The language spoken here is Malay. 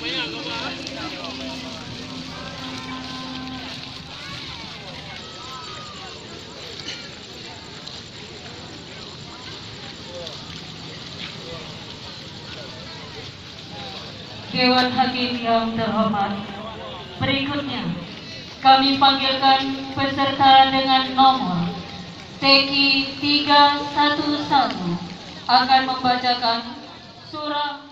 Dewan Hakim yang terhormat, berikutnya kami panggilkan peserta dengan nomor TQ 311 akan membacakan surah